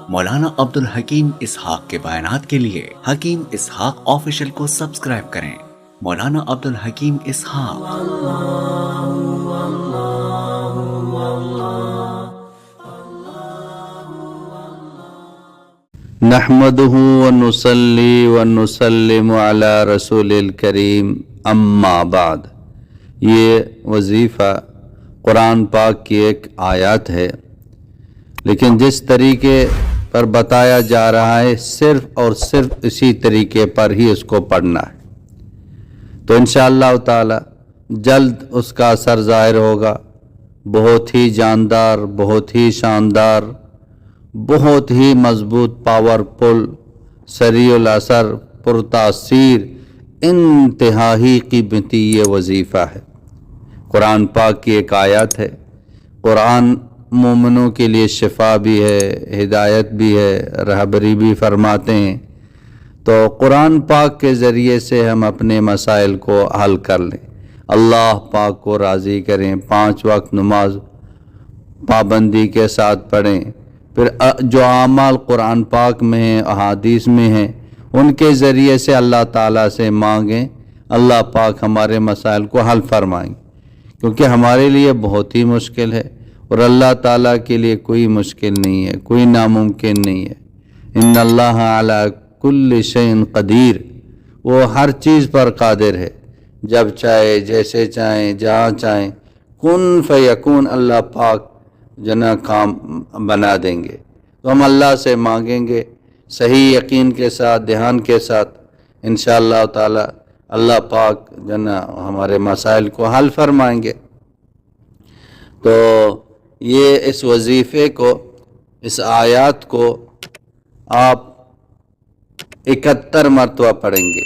مولانا عبد الحکیم اسحاق کے بیانات کے لیے حکیم اسحاق آفیشل کو سبسکرائب کریں۔ مولانا عبد الحکیم اسحاق۔ نحمده ونصلي ونسلم على رسول الکریم، اما بعد۔ یہ وظیفہ قرآن پاک کی ایک آیات ہے، لیکن جس طریقے پر بتایا جا رہا ہے صرف اور صرف اسی طریقے پر ہی اس کو پڑھنا ہے، تو انشاءاللہ تعالی جلد اس کا اثر ظاہر ہوگا۔ بہت ہی جاندار، بہت ہی شاندار، بہت ہی مضبوط، پاورفل، سریع الاثر، پرتاثیر، انتہائی قیمتی یہ وظیفہ ہے۔ قرآن پاک کی ایک آیت ہے۔ قرآن مومنوں کے لیے شفا بھی ہے، ہدایت بھی ہے، رہبری بھی فرماتے ہیں۔ تو قرآن پاک کے ذریعے سے ہم اپنے مسائل کو حل کر لیں، اللہ پاک کو راضی کریں، 5 وقت نماز پابندی کے ساتھ پڑھیں، پھر جو اعمال قرآن پاک میں ہیں، احادیث میں ہیں، ان کے ذریعے سے اللہ تعالیٰ سے مانگیں، اللہ پاک ہمارے مسائل کو حل فرمائیں، کیونکہ ہمارے لیے بہت ہی مشکل ہے اور اللہ تعالیٰ کے لیے کوئی مشکل نہیں ہے، کوئی ناممکن نہیں ہے۔ ان اللہ علی کل شیء قدیر، وہ ہر چیز پر قادر ہے، جب چاہے، جیسے چاہیں، جہاں چاہیں، کن فیکون، اللہ پاک جنا کام بنا دیں گے۔ تو ہم اللہ سے مانگیں گے صحیح یقین کے ساتھ، دھیان کے ساتھ، انشاءاللہ تعالی اللہ پاک جنا ہمارے مسائل کو حل فرمائیں گے۔ تو یہ اس وظیفے کو، اس آیات کو آپ 71 مرتبہ پڑھیں گے۔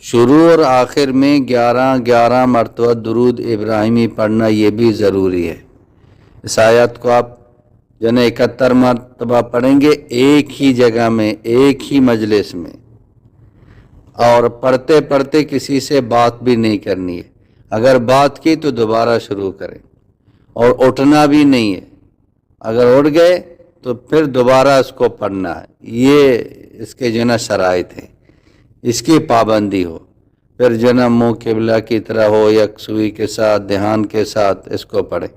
شروع اور آخر میں 11 مرتبہ درود ابراہیمی پڑھنا یہ بھی ضروری ہے۔ اس آیات کو آپ 71 مرتبہ پڑھیں گے، ایک ہی جگہ میں، ایک ہی مجلس میں، اور پڑھتے پڑھتے کسی سے بات بھی نہیں کرنی ہے۔ اگر بات کی تو دوبارہ شروع کریں، اور اٹھنا بھی نہیں ہے۔ اگر اٹھ گئے تو پھر دوبارہ اس کو پڑھنا ہے۔ یہ اس کے شرائط ہیں، اس کی پابندی ہو، پھر منہ قبلہ کی طرح ہو، یکسوئی کے ساتھ، دھیان کے ساتھ اس کو پڑھیں۔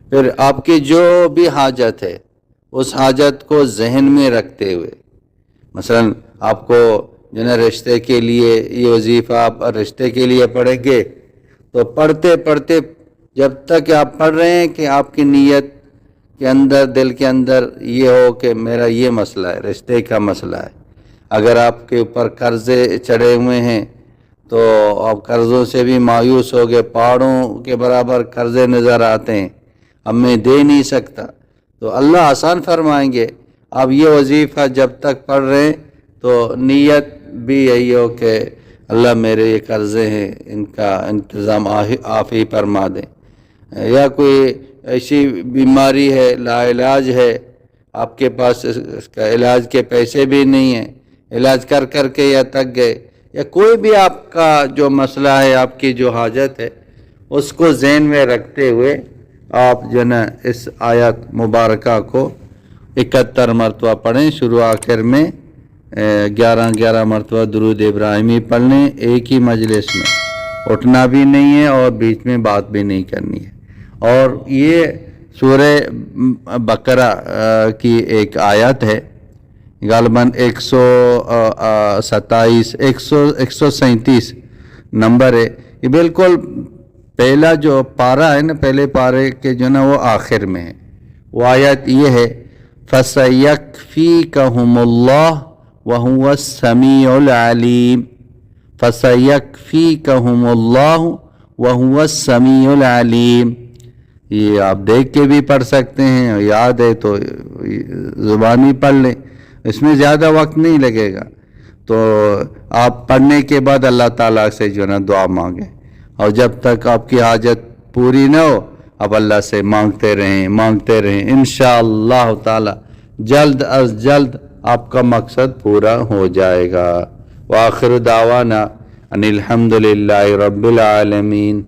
پھر آپ کی جو بھی حاجت ہے اس حاجت کو ذہن میں رکھتے ہوئے، مثلا آپ کو رشتے کے لیے یہ وظیفہ آپ رشتے کے لیے پڑھیں گے، تو پڑھتے پڑھتے جب تک آپ پڑھ رہے ہیں کہ آپ کی نیت کے اندر، دل کے اندر یہ ہو کہ میرا یہ مسئلہ ہے، رشتے کا مسئلہ ہے۔ اگر آپ کے اوپر قرضے چڑھے ہوئے ہیں تو آپ قرضوں سے بھی مایوس ہو گئے، پہاڑوں کے برابر قرضے نظر آتے ہیں، اب میں دے نہیں سکتا، تو اللہ آسان فرمائیں گے۔ آپ یہ وظیفہ جب تک پڑھ رہے ہیں تو نیت بھی یہی ہو کہ اللہ میرے یہ قرضے ہیں، ان کا انتظام آپ ہی فرما دیں۔ یا کوئی ایسی بیماری ہے، لا علاج ہے، آپ کے پاس اس کا علاج کے پیسے بھی نہیں ہیں، علاج کر کر کے یا تک گئے، یا کوئی بھی آپ کا جو مسئلہ ہے، آپ کی جو حاجت ہے، اس کو ذہن میں رکھتے ہوئے آپ اس آیت مبارکہ کو 71 مرتبہ پڑھیں۔ شروع آخر میں 11 مرتبہ درود ابراہیمی پڑھ لیں، ایک ہی مجلس میں، اٹھنا بھی نہیں ہے اور بیچ میں بات بھی نہیں کرنی ہے۔ اور یہ سورہ بقرہ کی ایک آیت ہے، غالباً 137 نمبر ہے۔ یہ بالکل پہلا جو پارہ ہے نا، پہلے پارے کے وہ آخر میں ہے۔ وہ آیت یہ ہے، فَسَيَكْفِيكَهُمُ اللَّهُ وَهُوَ السَّمِيعُ الْعَلِيمُ، فَسَيَكْفِيكَهُمُ اللَّهُ وَهُوَ السَّمِيعُ الْعَلِيمُ۔ یہ آپ دیکھ کے بھی پڑھ سکتے ہیں، یاد ہے تو زبانی پڑھ لیں، اس میں زیادہ وقت نہیں لگے گا۔ تو آپ پڑھنے کے بعد اللہ تعالیٰ سے دعا مانگیں، اور جب تک آپ کی حاجت پوری نہ ہو آپ اللہ سے مانگتے رہیں، انشاءاللہ تعالی جلد از جلد آپ کا مقصد پورا ہو جائے گا۔ وآخر دعوانا ان الحمدللہ رب العالمین۔